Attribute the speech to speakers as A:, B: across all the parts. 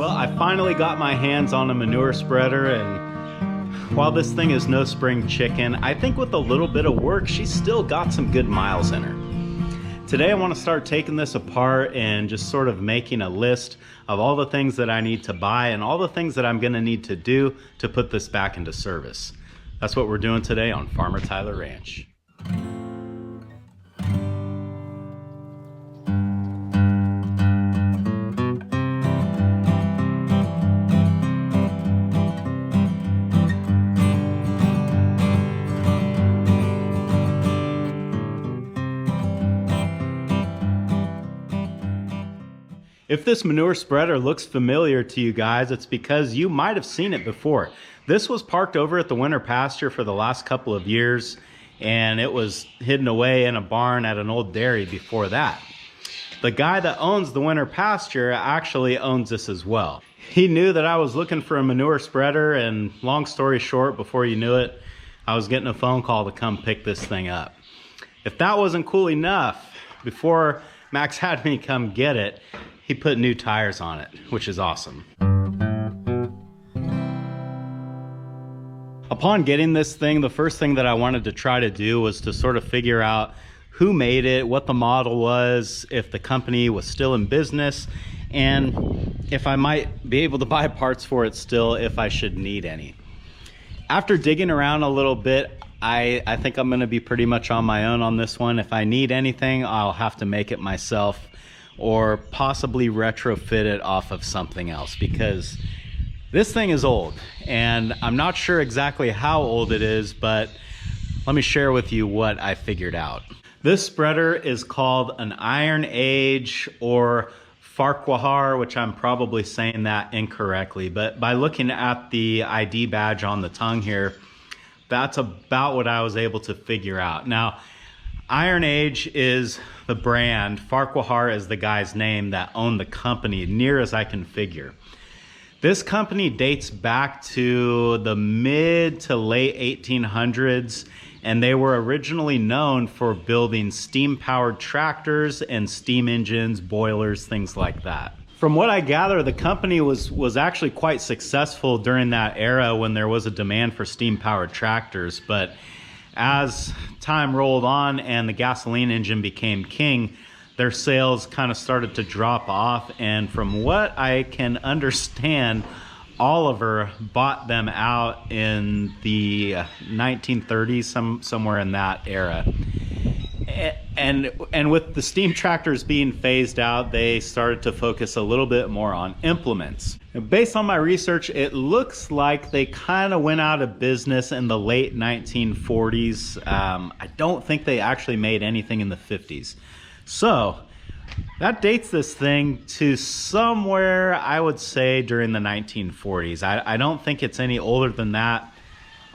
A: I finally got my hands on a manure spreader, and while this thing is no spring chicken, I think with a little bit of work, she's still got some good miles in her. Today I want to start taking this apart and just sort of making a list of all the things that I need to buy and all the things that I'm going to need to do to put this back into service. That's what we're doing today on Farmer Tyler Ranch. If this manure spreader looks familiar to you guys, it's because you might have seen it before. This was parked over at the winter pasture for the last couple of years, and it was hidden away in a barn at an old dairy before that. The guy that owns the winter pasture actually owns this as well. He knew that I was looking for a manure spreader, and long story short, before you knew it, I was getting a phone call to come pick this thing up. If that wasn't cool enough, before Max had me come get it, he put new tires on it, which is awesome. Upon getting this thing, the first thing that I wanted to try to do was to sort of figure out who made it, what the model was, if the company was still in business, and if I might be able to buy parts for it still if I should need any. After digging around a little bit, I think I'm gonna be pretty much on my own on this one. If I need anything, I'll have to make it myself, or possibly retrofit it off of something else, because this thing is old and I'm not sure exactly how old it is, but let me share with you what I figured out. This spreader is called an Iron Age or Farquhar, which I'm probably saying that incorrectly, but by looking at the ID badge on the tongue here, that's about what I was able to figure out. Now, Iron Age is the brand, Farquhar is the guy's name that owned the company, near as I can figure. This company dates back to the mid to late 1800s, and they were originally known for building steam-powered tractors and steam engines, boilers, things like that. From what I gather, the company was actually quite successful during that era when there was a demand for steam-powered tractors, but as time rolled on and the gasoline engine became king, their sales kind of started to drop off, and from what I can understand, Oliver bought them out in the 1930s, somewhere in that era. And with the steam tractors being phased out, they started to focus a little bit more on implements. Based on my research, it looks like they kind of went out of business in the late 1940s. I don't think they actually made anything in the 50s. So that dates this thing to somewhere, I would say, during the 1940s. I don't think it's any older than that.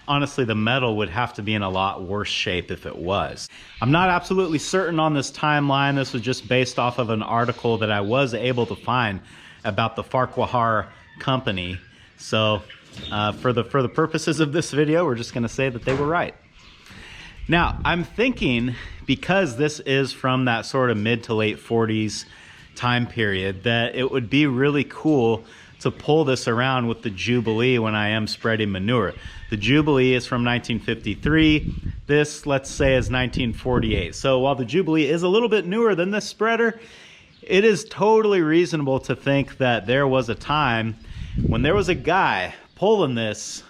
A: Honestly, the metal would have to be in a lot worse shape if it was. I'm not absolutely certain on this timeline. This was just based off of an article that I was able to find about the Farquhar company. So for the purposes of this video, we're just gonna say that they were right. Now, I'm thinking, because this is from that sort of mid to late 40s time period, that it would be really cool to pull this around with the Jubilee when I am spreading manure. The Jubilee is from 1953. This, let's say, is 1948. So while the Jubilee is a little bit newer than this spreader, it is totally reasonable to think that there was a time when there was a guy pulling this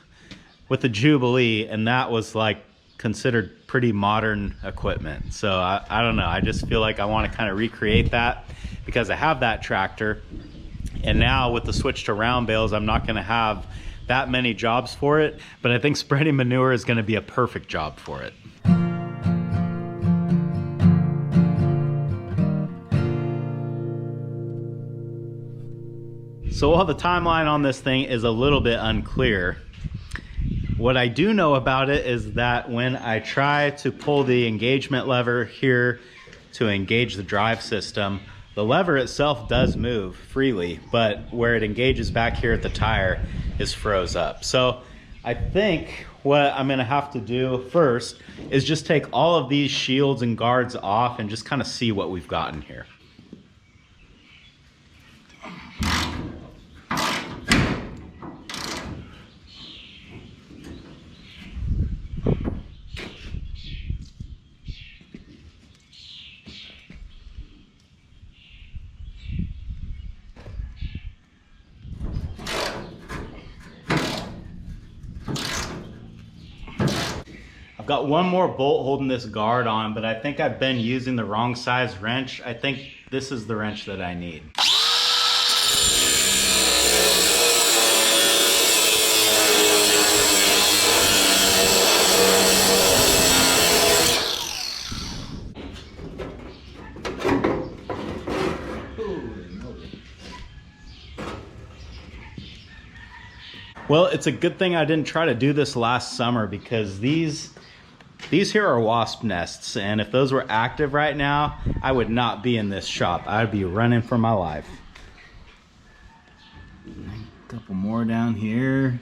A: with the Jubilee, and that was like considered pretty modern equipment. So I don't know, I just feel like I want to kind of recreate that because I have that tractor, and now with the switch to round bales, I'm not going to have that many jobs for it, but I think spreading manure is going to be a perfect job for it. So while the timeline on this thing is a little bit unclear, what I do know about it is that when I try to pull the engagement lever here to engage the drive system, the lever itself does move freely, but where it engages back here at the tire is froze up. So I think what I'm gonna have to do first is just take all of these shields and guards off and just kind of see what we've gotten here. Got one more bolt holding this guard on, but I think I've been using the wrong size wrench. I think this is the wrench that I need. Well, it's a good thing I didn't try to do this last summer, because these here are wasp nests, and if those were active right now, I would not be in this shop. I'd be running for my life. A couple more down here.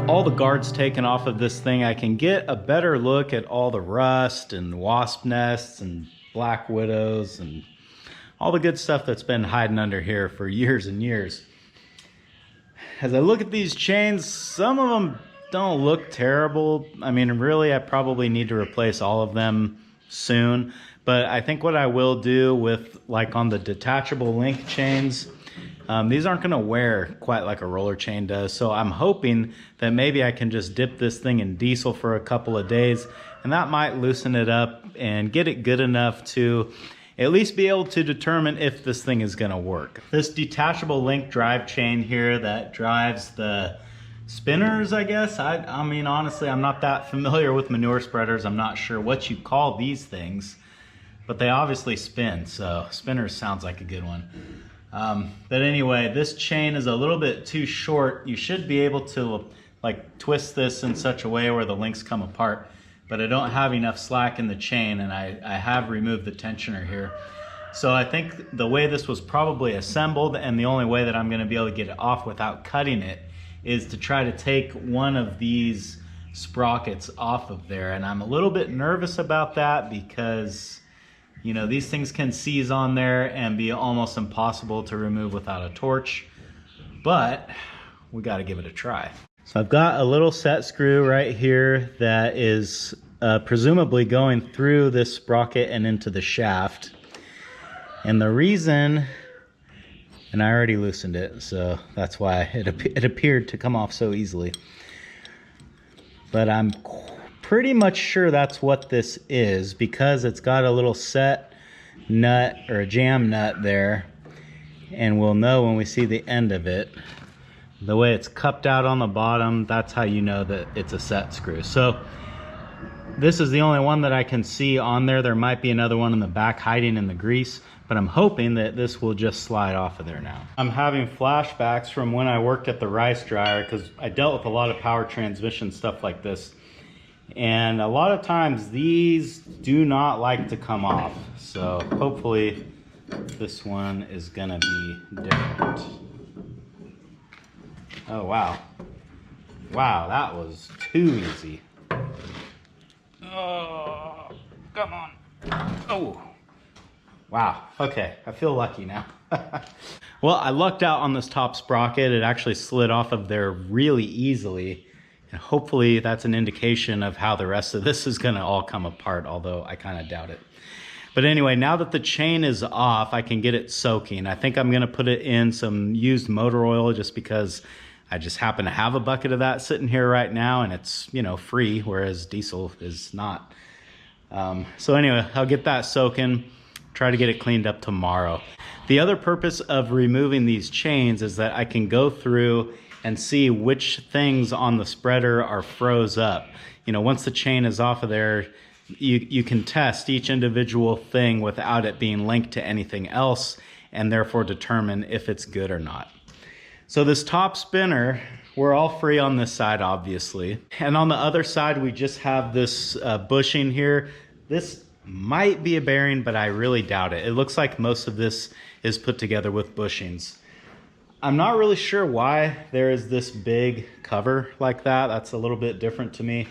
A: All the guards taken off of this thing, I can get a better look at all the rust and wasp nests and black widows and all the good stuff that's been hiding under here for years and years. As I look at these chains, some of them don't look terrible. I mean, really, I probably need to replace all of them soon, but I think what I will do with, like on the detachable link chains, these aren't going to wear quite like a roller chain does, so I'm hoping that maybe I can just dip this thing in diesel for a couple of days, and that might loosen it up and get it good enough to at least be able to determine if this thing is going to work. This detachable link drive chain here that drives the spinners, I guess. I mean, honestly, I'm not that familiar with manure spreaders. I'm not sure what you call these things, but they obviously spin, so spinners sounds like a good one. But anyway, this chain is a little bit too short. You should be able to like twist this in such a way where the links come apart, but I don't have enough slack in the chain, and I have removed the tensioner here. So I think the way this was probably assembled, and the only way that I'm going to be able to get it off without cutting it, is to try to take one of these sprockets off of there. And I'm a little bit nervous about that because, you know, these things can seize on there and be almost impossible to remove without a torch, but we got to give it a try. So I've got a little set screw right here that is presumably going through this sprocket and into the shaft. And the reason, and I already loosened it, so that's why it appeared to come off so easily. But I'm pretty much sure that's what this is, because it's got a little set nut or a jam nut there, and we'll know when we see the end of it. The way it's cupped out on the bottom, that's how you know that it's a set screw. So this is the only one that I can see on there. There might be another one in the back hiding in the grease, but I'm hoping that this will just slide off of there now. I'm having flashbacks from when I worked at the rice dryer, because I dealt with a lot of power transmission stuff like this. And a lot of times these do not like to come off. So hopefully this one is gonna be different. Oh, wow. Wow, that was too easy. Oh, come on. Oh, wow. Okay, I feel lucky now. Well, I lucked out on this top sprocket. It actually slid off of there really easily. And hopefully that's an indication of how the rest of this is gonna all come apart, although I kind of doubt it. But anyway, now that the chain is off, I can get it soaking. I think I'm gonna put it in some used motor oil just because I just happen to have a bucket of that sitting here right now, and it's, you know, free, whereas diesel is not. So anyway, I'll get that soaking, try to get it cleaned up tomorrow. The other purpose of removing these chains is that I can go through and see which things on the spreader are froze up. You know, once the chain is off of there, you can test each individual thing without it being linked to anything else, and therefore determine if it's good or not. So this top spinner, we're all free on this side, obviously. And on the other side, we just have this bushing here. This might be a bearing, but I really doubt it. It looks like most of this is put together with bushings. I'm not really sure why there is this big cover like that. That's a little bit different to me.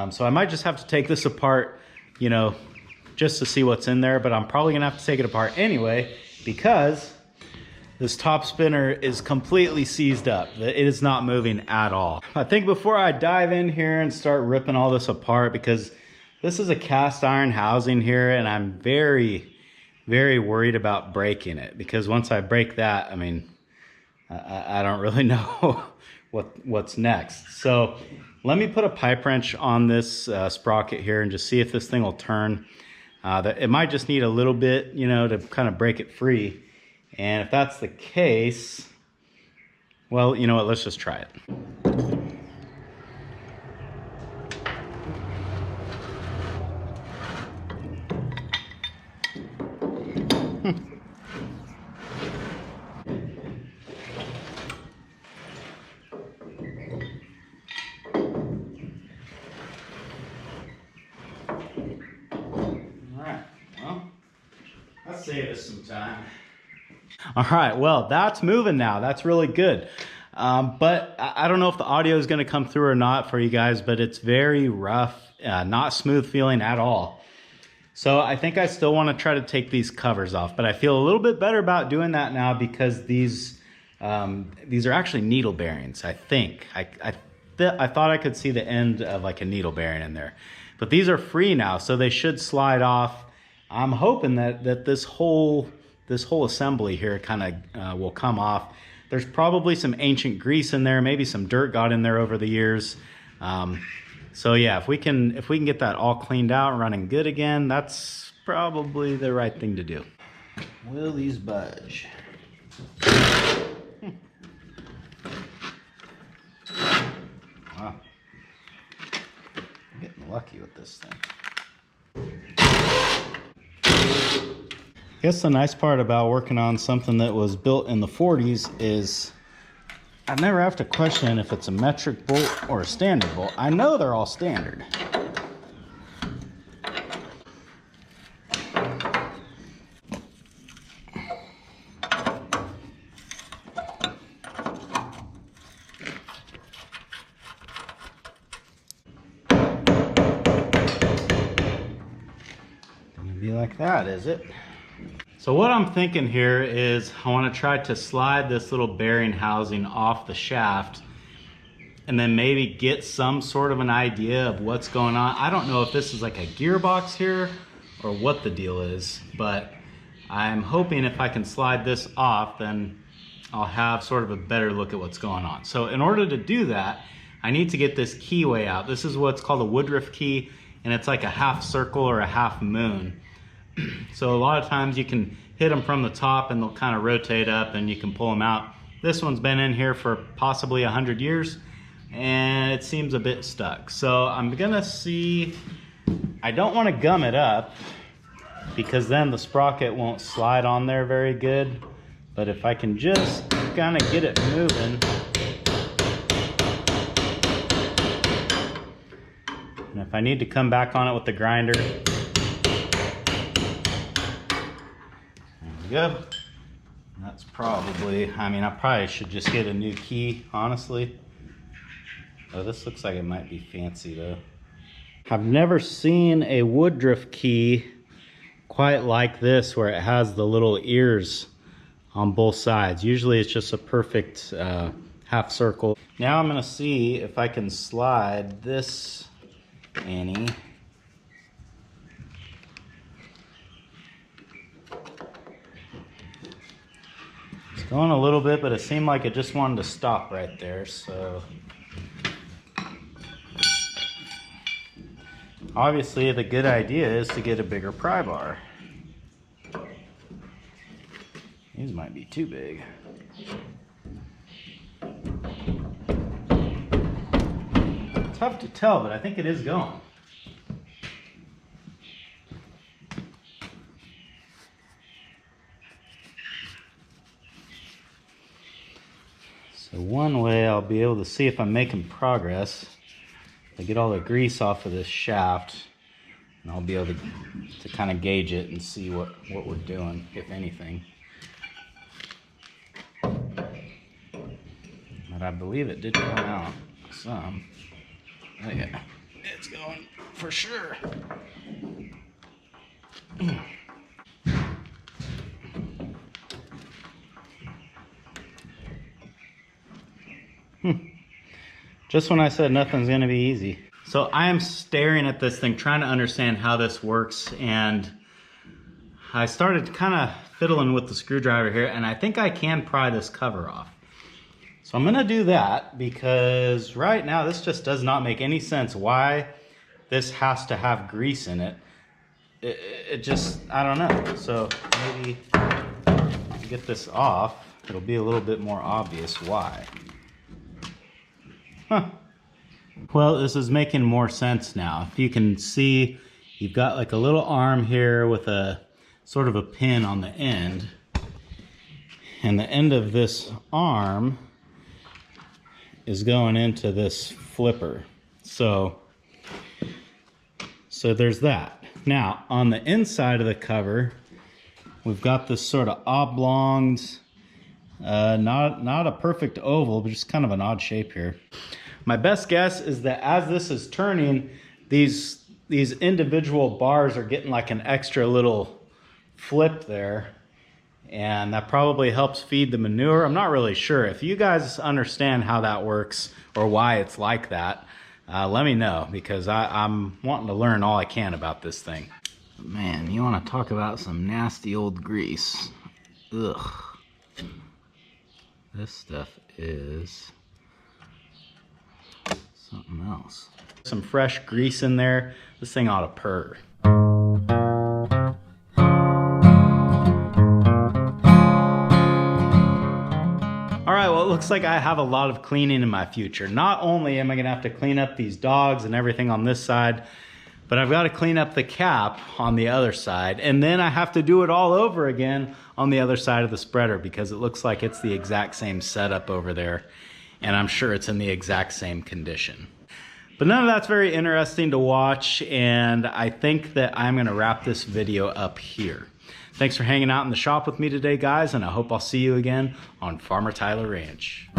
A: So I might just have to take this apart, you know, just to see what's in there, but I'm probably gonna have to take it apart anyway, because this top spinner is completely seized up. It is not moving at all. I think before I dive in here and start ripping all this apart, because this is a cast iron housing here, and I'm very, very worried about breaking it, because once I break that, I mean, I don't really know what's next. So let me put a pipe wrench on this sprocket here and just see if this thing will turn. It might just need a little bit, you know, to kind of break it free. And if that's the case, well, you know what, let's just try it. All right, well, that saved us some time. All right, well, that's moving now. That's really good. But I don't know if the audio is going to come through or not for you guys, but it's very rough, not smooth feeling at all. So I think I still want to try to take these covers off, but I feel a little bit better about doing that now, because these are actually needle bearings, I think. I thought I could see the end of like a needle bearing in there, but these are free now, so they should slide off. I'm hoping that this whole assembly here kind of will come off. There's probably some ancient grease in there, maybe some dirt got in there over the years. So yeah, if we can get that all cleaned out and running good again, that's probably the right thing to do. Will these budge? Wow, I'm getting lucky with this thing. I guess the nice part about working on something that was built in the 40s is I never have to question if it's a metric bolt or a standard bolt. I know they're all standard. Gonna be like that, is it? So what I'm thinking here is I want to try to slide this little bearing housing off the shaft and then maybe get some sort of an idea of what's going on. I don't know if this is like a gearbox here or what the deal is, but I'm hoping if I can slide this off, then I'll have sort of a better look at what's going on. So in order to do that, I need to get this keyway out. This is what's called a Woodruff key, and it's like a half circle or a half moon. So a lot of times you can hit them from the top and they'll kind of rotate up and you can pull them out. This one's been in here for possibly 100 years and it seems a bit stuck. So I'm gonna see, I don't want to gum it up because then the sprocket won't slide on there very good. But if I can just kind of get it moving, and if I need to come back on it with the grinder, there we go. That's probably, I mean, I probably should just get a new key, honestly. Oh, this looks like it might be fancy though. I've never seen a Woodruff key quite like this, where it has the little ears on both sides. Usually it's just a perfect half circle. Now I'm gonna see if I can slide this Annie. It's going a little bit, but it seemed like it just wanted to stop right there, so. Obviously the good idea is to get a bigger pry bar. These might be too big. Tough to tell, but I think it is going. So one way I'll be able to see if I'm making progress, I get all the grease off of this shaft, and I'll be able to kind of gauge it and see what we're doing, if anything. But I believe it did come out some. Oh yeah, it's going for sure. Just when I said nothing's gonna be easy. So I am staring at this thing, trying to understand how this works, and I started kind of fiddling with the screwdriver here, and I think I can pry this cover off. So I'm gonna do that, because right now this just does not make any sense why this has to have grease in it. It just, I don't know. So maybe get this off, it'll be a little bit more obvious why. Huh. Well, this is making more sense now. If you can see, you've got like a little arm here with a sort of a pin on the end. And the end of this arm is going into this flipper. So there's that. Now, on the inside of the cover, we've got this sort of oblong, not a perfect oval, but just kind of an odd shape here. My best guess is that as this is turning, these individual bars are getting like an extra little flip there, and that probably helps feed the manure. I'm not really sure. If you guys understand how that works or why it's like that, let me know, because I'm wanting to learn all I can about this thing. Man, you want to talk about some nasty old grease. Ugh. This stuff is something else. Some fresh grease in there. This thing ought to purr. All right, well, it looks like I have a lot of cleaning in my future. Not only am I gonna have to clean up these dogs and everything on this side, but I've got to clean up the cap on the other side, and then I have to do it all over again on the other side of the spreader, because it looks like it's the exact same setup over there, and I'm sure it's in the exact same condition. But none of that's very interesting to watch, and I think that I'm gonna wrap this video up here. Thanks for hanging out in the shop with me today, guys, and I hope I'll see you again on Farmer Tyler Ranch.